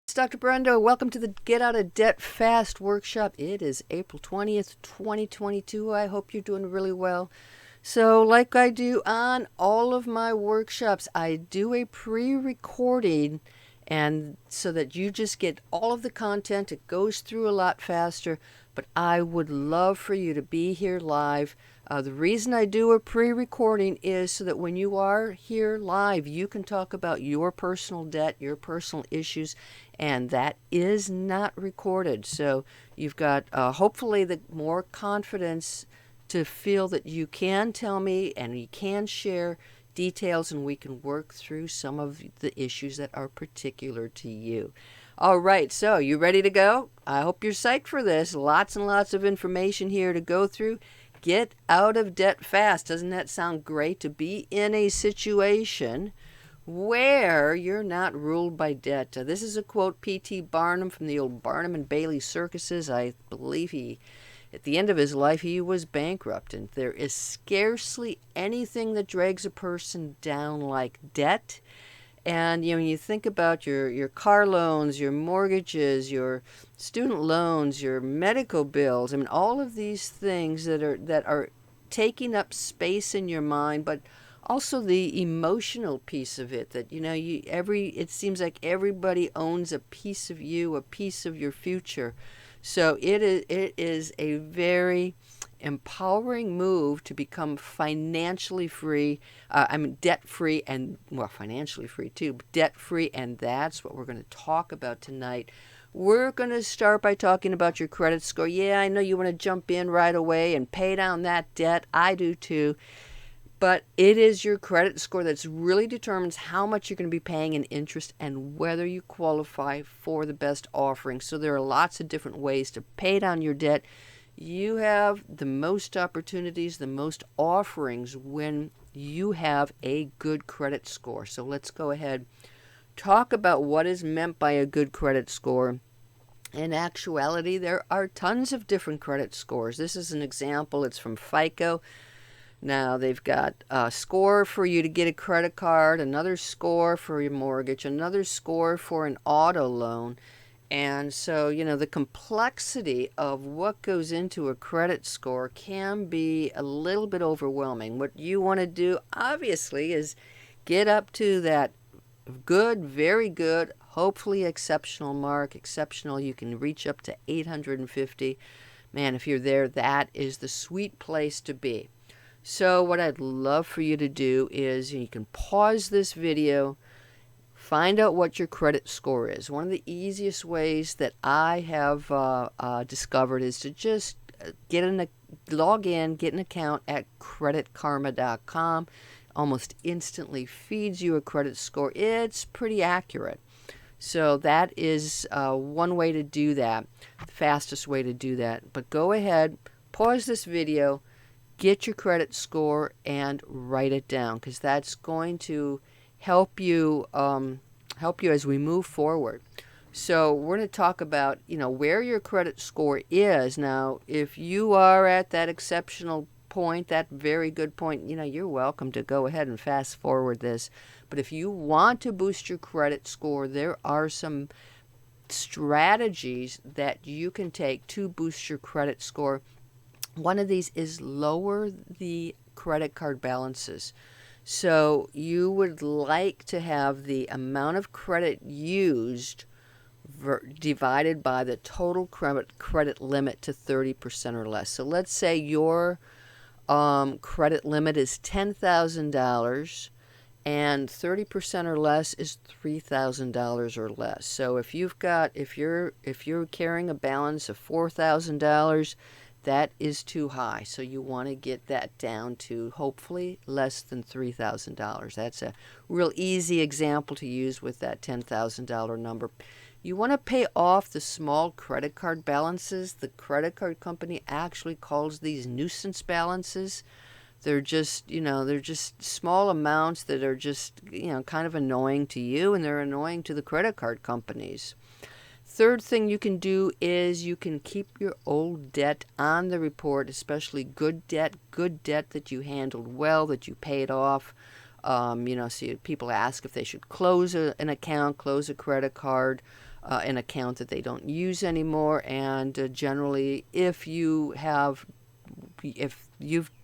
It's Dr. Brendo. Welcome to the Get Out of Debt Fast workshop. It is April 20th, 2022. I hope you're doing really well. So, like I do on all of my workshops, I do a pre-recording and so that you just get all of the content. It goes through a lot faster, but I would love for you to be here live. The reason I do a pre-recording is so that when you are here live, you can talk about your personal debt, your personal issues, and that is not recorded. So you've got hopefully the more confidence to feel that you can tell me and you can share details and we can work through some of the issues that are particular to you. All right, so you ready to go? I hope you're psyched for this. Lots and lots of information here to go through. Get out of debt fast. Doesn't that sound great to be in a situation where you're not ruled by debt? This is a quote P.T. Barnum from the old Barnum and Bailey circuses. I believe at the end of his life, he was bankrupt, and there is scarcely anything that drags a person down like debt. And when you think about your car loans, your mortgages, your student loans, your medical bills, I mean, all of these things that are taking up space in your mind, but also the emotional piece of it. That it seems like everybody owns a piece of you, a piece of your future. So it is a very empowering move to become financially free. Debt free and, well, financially free too, but debt free. And that's what we're going to talk about tonight. We're going to start by talking about your credit score. Yeah, I know you want to jump in right away and pay down that debt. I do too. But it is your credit score that really determines how much you're going to be paying in interest and whether you qualify for the best offering. So there are lots of different ways to pay down your debt. You have the most opportunities, the most offerings when you have a good credit score. So let's go ahead, talk about what is meant by a good credit score. In actuality, there are tons of different credit scores. This is an example. It's from FICO. Now, they've got a score for you to get a credit card, another score for your mortgage, another score for an auto loan. And so, the complexity of what goes into a credit score can be a little bit overwhelming. What you want to do, obviously, is get up to that good, very good, hopefully exceptional mark. Exceptional, you can reach up to 850. Man, if you're there, that is the sweet place to be. So what I'd love for you to do is you can pause this video, find out what your credit score is. One of the easiest ways that I have discovered is to just log in, get an account at creditkarma.com. Almost instantly feeds you a credit score. It's pretty accurate. So that is one way to do that, the fastest way to do that. But go ahead, pause this video, get your credit score and write it down, because that's going to help you as we move forward. So we're going to talk about where your credit score is. Now, if you are at that exceptional point, that very good point, you're welcome to go ahead and fast forward this. But if you want to boost your credit score, there are some strategies that you can take to boost your credit score. One of these is lower the credit card balances. So you would like to have the amount of credit used divided by the total credit limit to 30% or less. So let's say your credit limit is $10,000 and 30% or less is $3,000 or less. So if you're carrying a balance of $4,000, that is too high. So you want to get that down to hopefully less than $3,000. That's a real easy example to use with that $10,000 number. You want to pay off the small credit card balances. The credit card company actually calls these nuisance balances. They're just small amounts that are just, kind of annoying to you, and they're annoying to the credit card companies. Third thing you can do is you can keep your old debt on the report, especially good debt that you handled well, that you paid off. So people ask if they should close an account, close a credit card. an account that they don't use anymore. And generally, if you've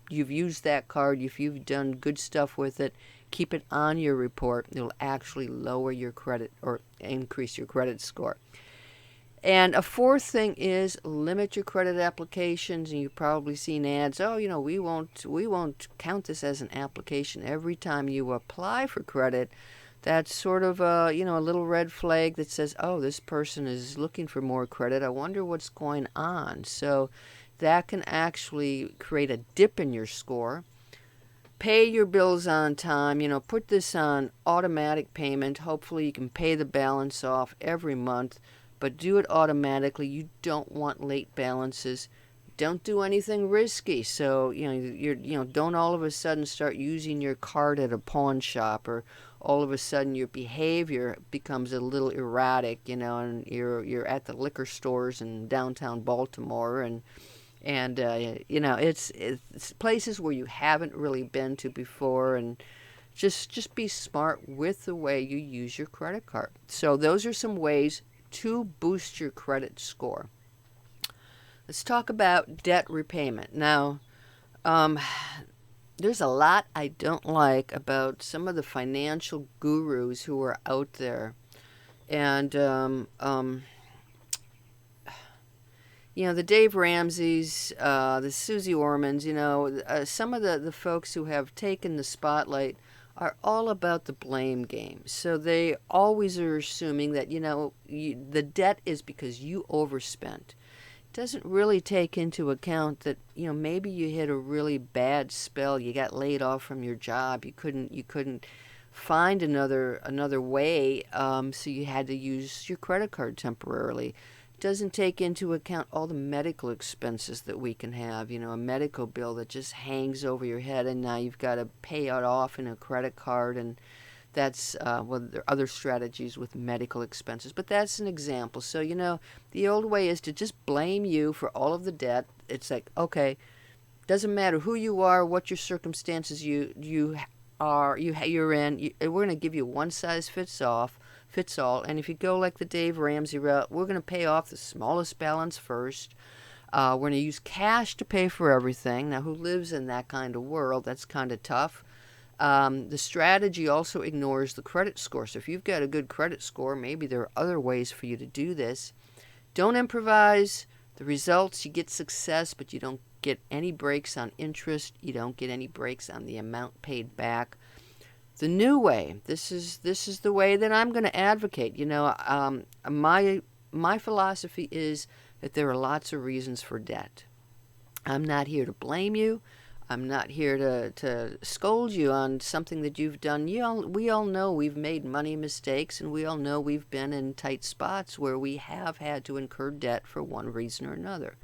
used that card, if you've done good stuff with it, keep it on your report. It'll actually lower your credit or increase your credit score. And a fourth thing is limit your credit applications. And you've probably seen ads, oh, we won't count this as an application every time you apply for credit. That's sort of a little red flag that says, oh, this person is looking for more credit. I wonder what's going on. So that can actually create a dip in your score. Pay your bills on time. Put this on automatic payment. Hopefully you can pay the balance off every month, but do it automatically. You don't want late balances. Don't do anything risky. So, don't all of a sudden start using your card at a pawn shop, or all of a sudden your behavior becomes a little erratic, and you're at the liquor stores in downtown Baltimore, and it's places where you haven't really been to before, and just be smart with the way you use your credit card. So those are some ways to boost your credit score. Let's talk about debt repayment. Now, there's a lot I don't like about some of the financial gurus who are out there. And, the Dave Ramseys, the Susie Ormans, some of the folks who have taken the spotlight are all about the blame game. So they always are assuming that, the debt is because you overspent. Doesn't really take into account that maybe you hit a really bad spell. You got laid off from your job. You couldn't find another way, so you had to use your credit card temporarily. Doesn't take into account all the medical expenses that we can have. A medical bill that just hangs over your head, and now you've got to pay it off in a credit card, and that's there are other strategies with medical expenses, but that's an example. So the old way is to just blame you for all of the debt. It's like, okay, doesn't matter who you are, what your circumstances you're in. We're going to give you one size fits all. And if you go like the Dave Ramsey route, we're going to pay off the smallest balance first. We're going to use cash to pay for everything. Now, who lives in that kind of world? That's kind of tough. The strategy also ignores the credit score. So if you've got a good credit score, maybe there are other ways for you to do this. Don't improvise. The results, you get success, but you don't get any breaks on interest. You don't get any breaks on the amount paid back. The new way, this is the way that I'm going to advocate. My philosophy is that there are lots of reasons for debt. I'm not here to blame you. I'm not here to scold you on something that you've done. We all know we've made money mistakes, and we all know we've been in tight spots where we have had to incur debt for one reason or another.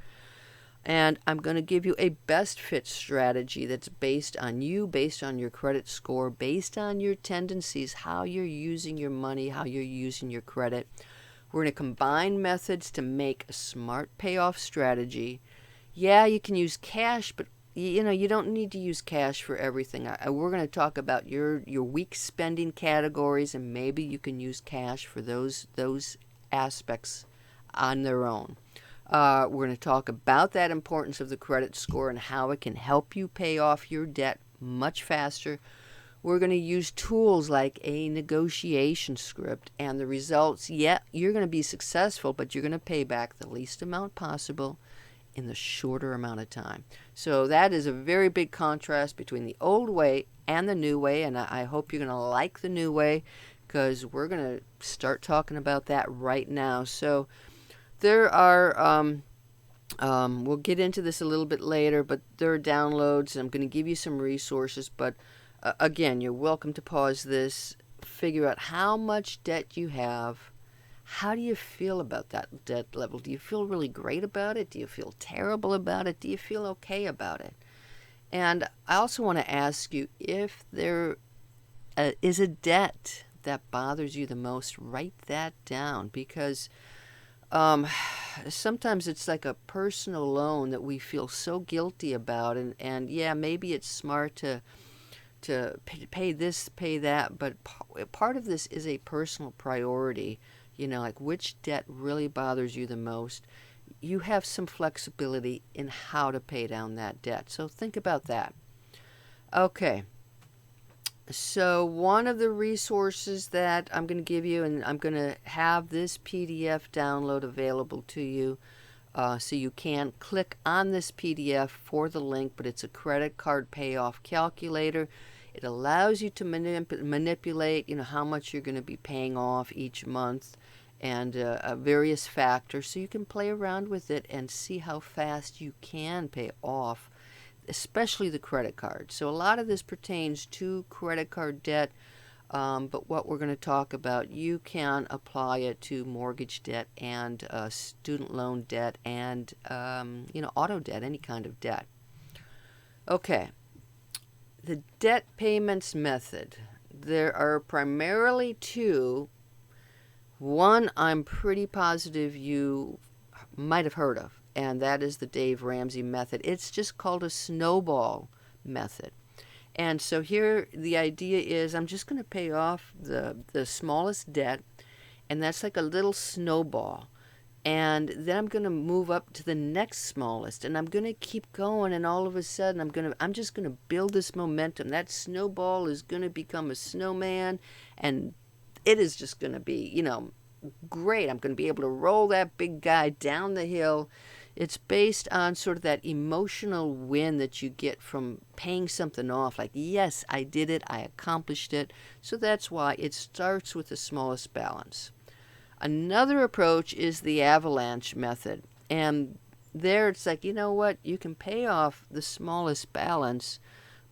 And I'm going to give you a best fit strategy that's based on you, based on your credit score, based on your tendencies, how you're using your money, how you're using your credit. We're going to combine methods to make a smart payoff strategy. Yeah, you can use cash, but you don't need to use cash for everything. We're going to talk about your weak spending categories, and maybe you can use cash for those aspects on their own. We're going to talk about that importance of the credit score and how it can help you pay off your debt much faster. We're going to use tools like a negotiation script, and the results, you're going to be successful, but you're going to pay back the least amount possible in the shorter amount of time. So that is a very big contrast between the old way and the new way, and I hope you're going to like the new way, because we're going to start talking about that right now. So there are, we'll get into this a little bit later, but there are downloads. I'm going to give you some resources, but again, you're welcome to pause this, figure out how much debt you have. How do you feel about that debt level? Do you feel really great about it? Do you feel terrible about it? Do you feel okay about it? And I also want to ask you, if there is a debt that bothers you the most, write that down, because sometimes it's like a personal loan that we feel so guilty about, and yeah, maybe it's smart to pay this, pay that, but part of this is a personal priority. like which debt really bothers you the most, you have some flexibility in how to pay down that debt. So think about that. Okay. So one of the resources that I'm going to give you, and I'm going to have this PDF download available to you, so you can click on this PDF for the link, but it's a credit card payoff calculator. It allows you to manipulate, how much you're going to be paying off each month and various factors, so you can play around with it and see how fast you can pay off, especially the credit card. So a lot of this pertains to credit card debt, but what we're going to talk about, you can apply it to mortgage debt and student loan debt and, auto debt, any kind of debt. Okay, the debt payments method. There are primarily two. One I'm pretty positive you might have heard of, and that is the Dave Ramsey method. It's just called a snowball method. And so here the idea is I'm just going to pay off the smallest debt, and that's like a little snowball. And then I'm going to move up to the next smallest, and I'm going to keep going, and all of a sudden I'm just going to build this momentum. That snowball is going to become a snowman, and it is just going to be, great. I'm going to be able to roll that big guy down the hill. It's based on sort of that emotional win that you get from paying something off. Like, yes, I did it. I accomplished it. So that's why it starts with the smallest balance. Another approach is the avalanche method. And there it's like, you know what? You can pay off the smallest balance,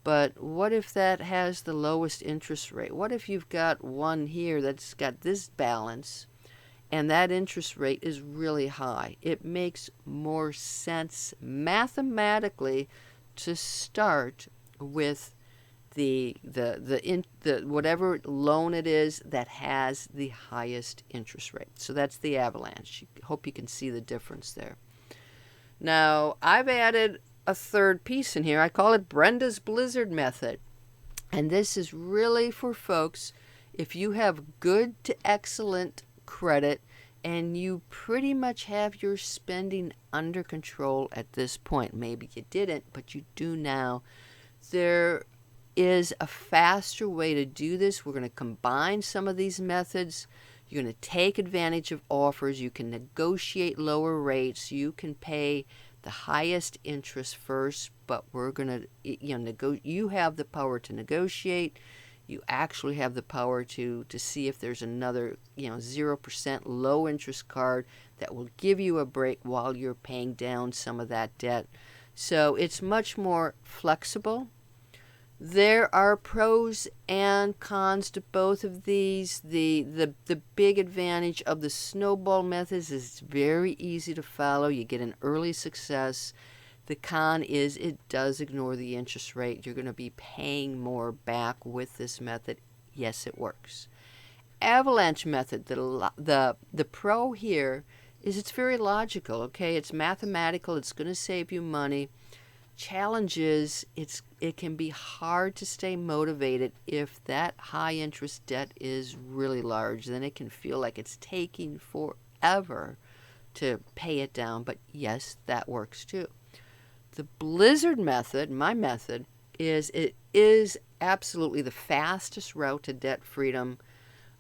but what if that has the lowest interest rate? What if you've got one here that's got this balance and that interest rate is really high? It makes more sense mathematically to start with the whatever loan it is that has the highest interest rate. So that's the avalanche. Hope you can see the difference there. Now, I've added a third piece in here. I call it Brenda's Blizzard method. And this is really for folks if you have good to excellent credit and you pretty much have your spending under control at this point. Maybe you didn't, but you do now. There is a faster way to do this. We're going to combine some of these methods. You're going to take advantage of offers. You can negotiate lower rates. You can pay the highest interest first, but we're going to, you have the power to negotiate. You actually have the power to see if there's another, 0% low interest card that will give you a break while you're paying down some of that debt. So it's much more flexible. There are pros and cons to both of these. The big advantage of the snowball methods is it's very easy to follow. You get an early success. The con is it does ignore the interest rate. You're going to be paying more back with this method. Yes, it works. Avalanche method, the pro here is it's very logical, okay? It's mathematical. It's going to save you money. Challenge is it can be hard to stay motivated if that high interest debt is really large. Then it can feel like it's taking forever to pay it down. But yes, that works too. The Blizzard method, my method, it is absolutely the fastest route to debt freedom,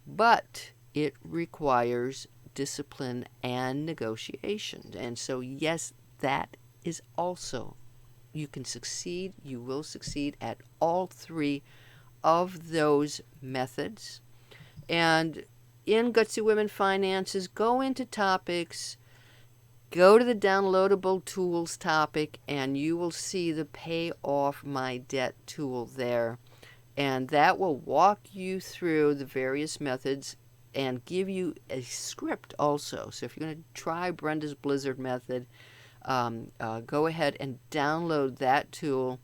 but it requires discipline and negotiation. And so, yes, that is also, you can succeed, you will succeed at all three of those methods. And in Gutsy Women Finances, go into topics, go to the downloadable tools topic, and you will see the Pay Off My Debt tool there. And that will walk you through the various methods and give you a script also. So if you're going to try Brenda's Blizzard method, go ahead and download that tool.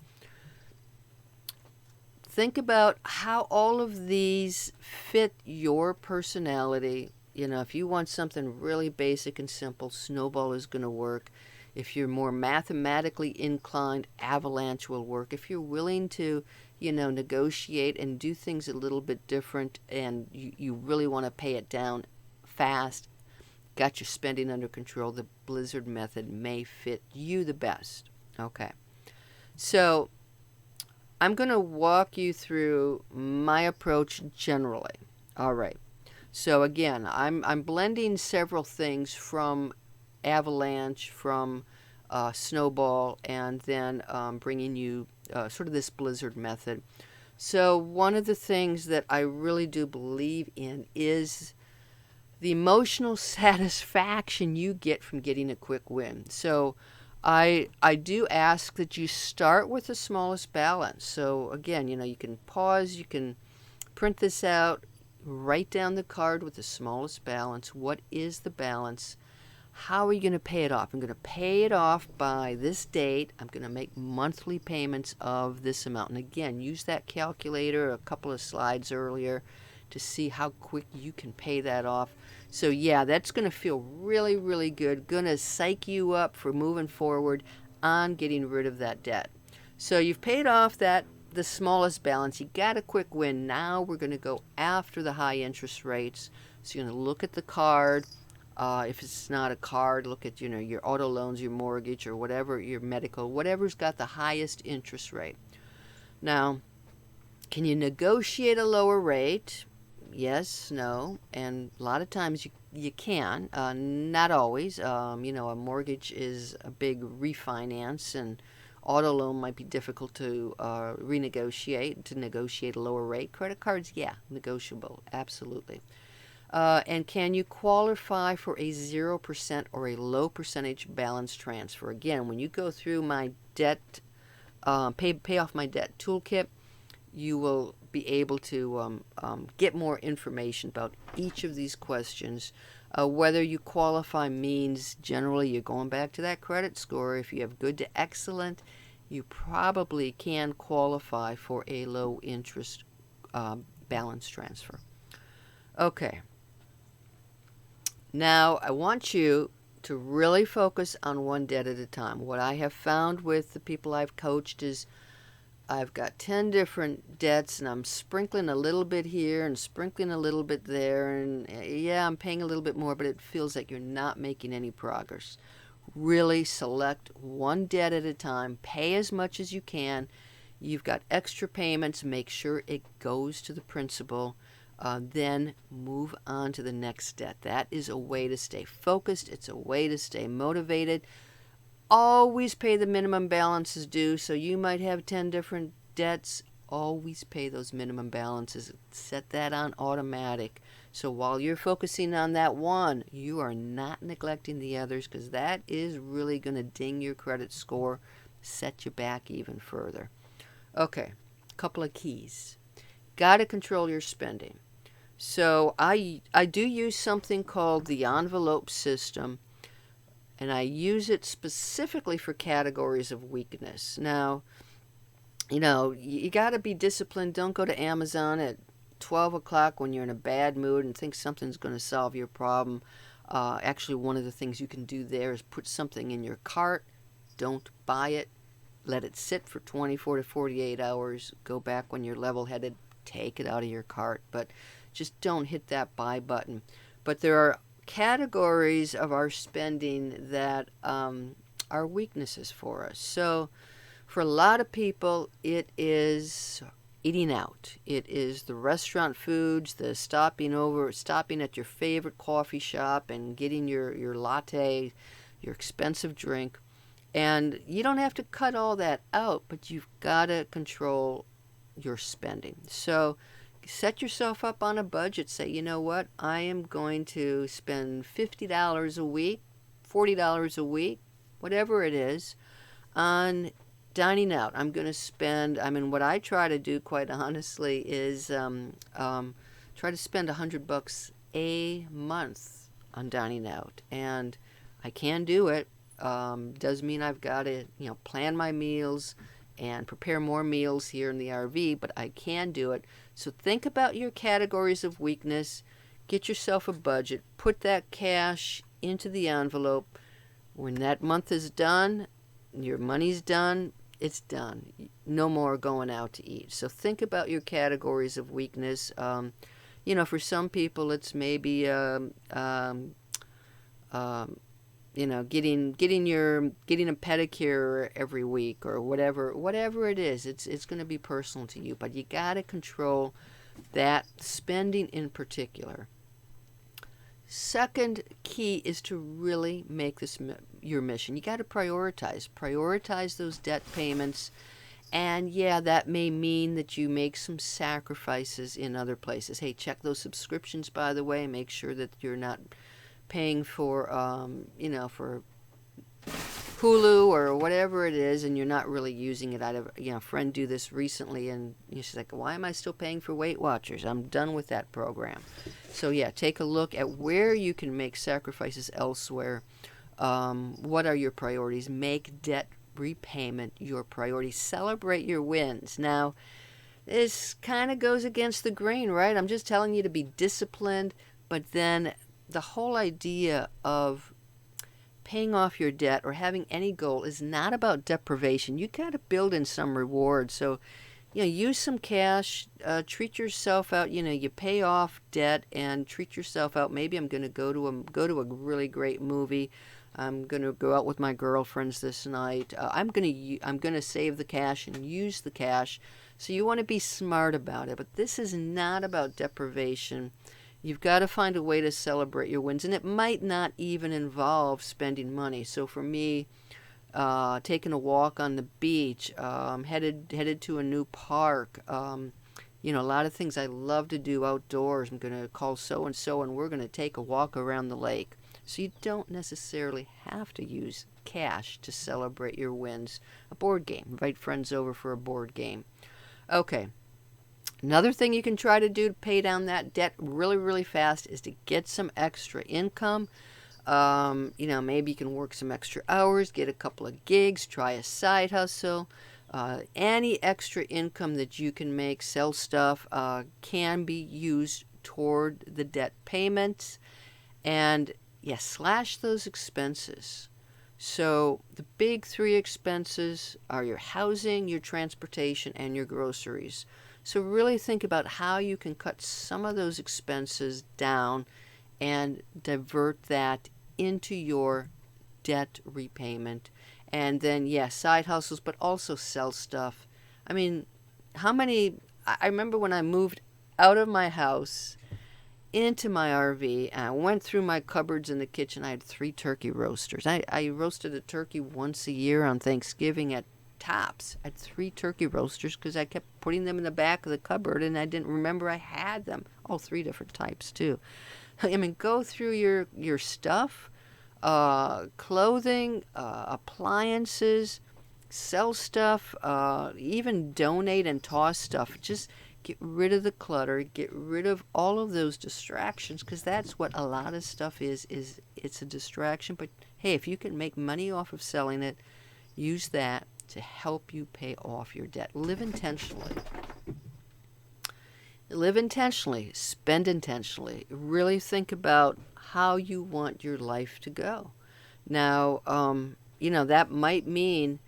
Think about how all of these fit your personality. If you want something really basic and simple, Snowball is going to work. If you're more mathematically inclined, Avalanche will work. If you're willing to, negotiate and do things a little bit different and you really want to pay it down fast, got your spending under control, the Blizzard method may fit you the best. Okay. So I'm going to walk you through my approach generally. All right. So again, I'm blending several things from Avalanche, from Snowball, and then bringing you sort of this Blizzard method. So one of the things that I really do believe in is the emotional satisfaction you get from getting a quick win. So I do ask that you start with the smallest balance. So again, you can pause, you can print this out, write down the card with the smallest balance. What is the balance? How are you going to pay it off? I'm going to pay it off by this date. I'm going to make monthly payments of this amount. And again, use that calculator a couple of slides earlier to see how quick you can pay that off. So yeah, that's going to feel really, really good. Going to psych you up for moving forward on getting rid of that debt. So you've paid off the smallest balance. You got a quick win. Now we're going to go after the high interest rates. So you're going to look at the card. If it's not a card, look at your auto loans, your mortgage, or whatever, your medical, whatever's got the highest interest rate. Now, can you negotiate a lower rate? Yes, no, and a lot of times you can. Not always. A mortgage is a big refinance, and auto loan might be difficult to renegotiate, to negotiate a lower rate. Credit cards, yeah, negotiable, absolutely. And can you qualify for a 0% or a low percentage balance transfer? Again, when you go through my debt, pay off my debt toolkit, you will be able to get more information about each of these questions. Whether you qualify means generally you're going back to that credit score. If you have good to excellent, you probably can qualify for a low interest balance transfer. Okay. Now, I want you to really focus on one debt at a time. What I have found with the people I've coached is I've got 10 different debts, and I'm sprinkling a little bit here and sprinkling a little bit there, and yeah, I'm paying a little bit more, but it feels like you're not making any progress. Really select one debt at a time. Pay as much as you can. You've got extra payments. Make sure it goes to the principal. Then move on to the next debt. That is a way to stay focused. It's a way to stay motivated. Always pay the minimum balances due. So you might have 10 different debts. Always pay those minimum balances. Set that on automatic. So while you're focusing on that one, you are not neglecting the others, because that is really going to ding your credit score, set you back even further. Okay, a couple of keys. Got to control your spending. So I do use something called the envelope system, and I use it specifically for categories of weakness. Now, you got to be disciplined. Don't go to Amazon at 12 o'clock when you're in a bad mood and think something's going to solve your problem. Actually, one of the things you can do there is put something in your cart. Don't buy it. Let it sit for 24 to 48 hours. Go back when you're level-headed. Take it out of your cart. But just don't hit that buy button. But there are categories of our spending that are weaknesses for us. So for a lot of people, it is eating out. It is the restaurant foods, the stopping at your favorite coffee shop and getting your latte, your expensive drink. And you don't have to cut all that out, but you've got to control your spending. So set yourself up on a budget. Say, you know what, I am going to spend $50 a week, $40 a week, whatever it is, on dining out. I'm going to spend, what I try to do, quite honestly, is try to spend $100 a month on dining out. And I can do it. Does mean I've got to, plan my meals and prepare more meals here in the RV, but I can do it. So think about your categories of weakness. Get yourself a budget. Put that cash into the envelope. When that month is done, your money's done, it's done. No more going out to eat. So think about your categories of weakness. For some people, it's maybe um, getting a pedicure every week or whatever it is. It's going to be personal to you, but you got to control that spending in particular. Second key is to really make this your mission. You got to prioritize those debt payments. And yeah, that may mean that you make some sacrifices in other places. Hey, check those subscriptions, by the way. Make sure that you're not paying for, for Hulu or whatever it is, and you're not really using it. I had a friend do this recently, and she's like, "Why am I still paying for Weight Watchers? I'm done with that program." So yeah, take a look at where you can make sacrifices elsewhere. What are your priorities? Make debt repayment your priority. Celebrate your wins. Now, this kind of goes against the grain, right? I'm just telling you to be disciplined, but then the whole idea of paying off your debt or having any goal is not about deprivation. You got to build in some reward. So, use some cash, treat yourself out. You pay off debt and treat yourself out. Maybe I'm going to go to a really great movie. I'm going to go out with my girlfriends this night. I'm going to save the cash and use the cash. So you want to be smart about it, but this is not about deprivation. You've got to find a way to celebrate your wins, and it might not even involve spending money. So for me, taking a walk on the beach, headed to a new park, a lot of things I love to do outdoors. I'm going to call so-and-so, and we're going to take a walk around the lake. So you don't necessarily have to use cash to celebrate your wins. A board game. Invite friends over for a board game. Okay. Another thing you can try to do to pay down that debt really, really fast is to get some extra income. Maybe you can work some extra hours, get a couple of gigs, try a side hustle. Any extra income that you can make, sell stuff, can be used toward the debt payments. And yes, slash those expenses. So the big three expenses are your housing, your transportation, and your groceries. So really think about how you can cut some of those expenses down and divert that into your debt repayment. And then, side hustles, but also sell stuff. I mean, I remember when I moved out of my house into my RV, and I went through my cupboards in the kitchen. I had 3 turkey roasters. I roasted a turkey once a year on Thanksgiving at tops. I had 3 turkey roasters because I kept putting them in the back of the cupboard, and I didn't remember I had them. All 3 different types, too. I mean, go through your stuff, clothing, appliances, sell stuff, even donate and toss stuff. Just get rid of the clutter, get rid of all of those distractions, because that's what a lot of stuff is it's a distraction. But hey, if you can make money off of selling it, use that to help you pay off your debt. Live intentionally. Live intentionally, spend intentionally. Really think about how you want your life to go. Now, that might mean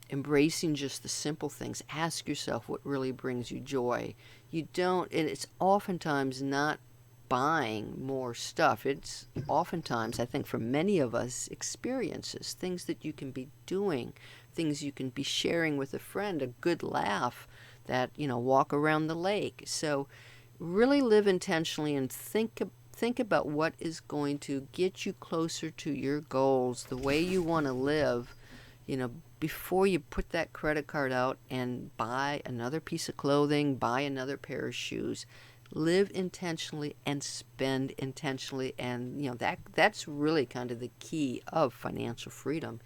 embracing just the simple things. Ask yourself what really brings you joy. And it's oftentimes not buying more stuff. It's oftentimes, I think for many of us, experiences, things that you can be doing, things you can be sharing with a friend, a good laugh, that, walk around the lake. So really live intentionally and think about what is going to get you closer to your goals, the way you want to live, before you put that credit card out and buy another piece of clothing, buy another pair of shoes. Live intentionally and spend intentionally, and that's really kind of the key of financial freedom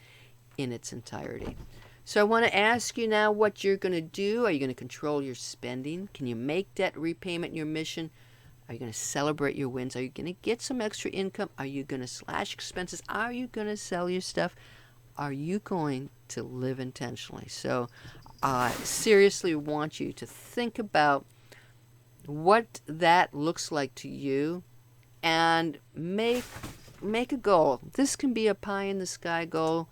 in its entirety. So I want to ask you now what you're going to do. Are you going to control your spending? Can you make debt repayment your mission? Are you going to celebrate your wins? Are you going to get some extra income? Are you going to slash expenses? Are you going to sell your stuff? Are you going to live intentionally? So I seriously want you to think about what that looks like to you and make a goal. This can be a pie in the sky goal.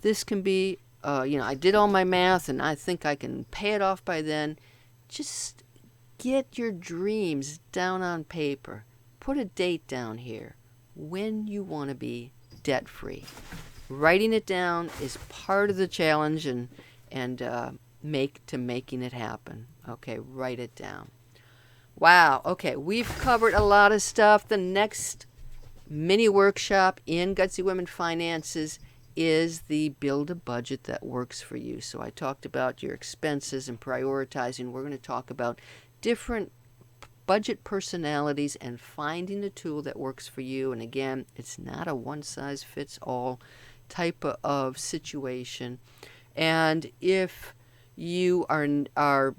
This can be, I did all my math and I think I can pay it off by then. Just get your dreams down on paper. Put a date down here when you want to be debt-free. Writing it down is part of the challenge and making it happen. Okay, write it down. Wow. Okay, we've covered a lot of stuff. The next mini workshop in Gutsy Women Finances is the build a budget that works for you. So I talked about your expenses and prioritizing. We're going to talk about different budget personalities and finding a tool that works for you. And again, it's not a one-size-fits-all type of situation. And if you are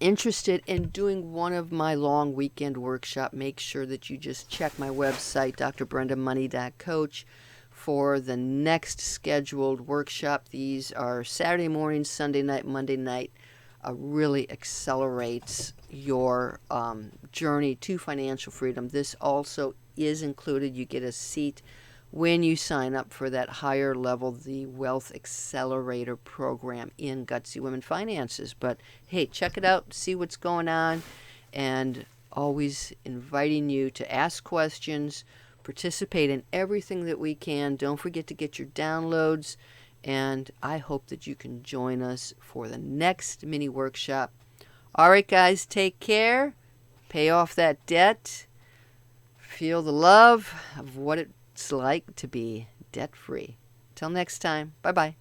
interested in doing one of my long weekend workshop, make sure that you just check my website, drBrendaMoney.coach, for the next scheduled workshop. These are Saturday morning, Sunday night, Monday night. Really accelerates your journey to financial freedom. This also is included. You get a seat when you sign up for that higher level, the Wealth Accelerator program in Gutsy Women Finances. But hey, check it out, see what's going on, and always inviting you to ask questions, participate in everything that we can. Don't forget to get your downloads, and I hope that you can join us for the next mini workshop. All right, guys, take care. Pay off that debt. Feel the love of what it's like to be debt-free. Till next time, bye-bye.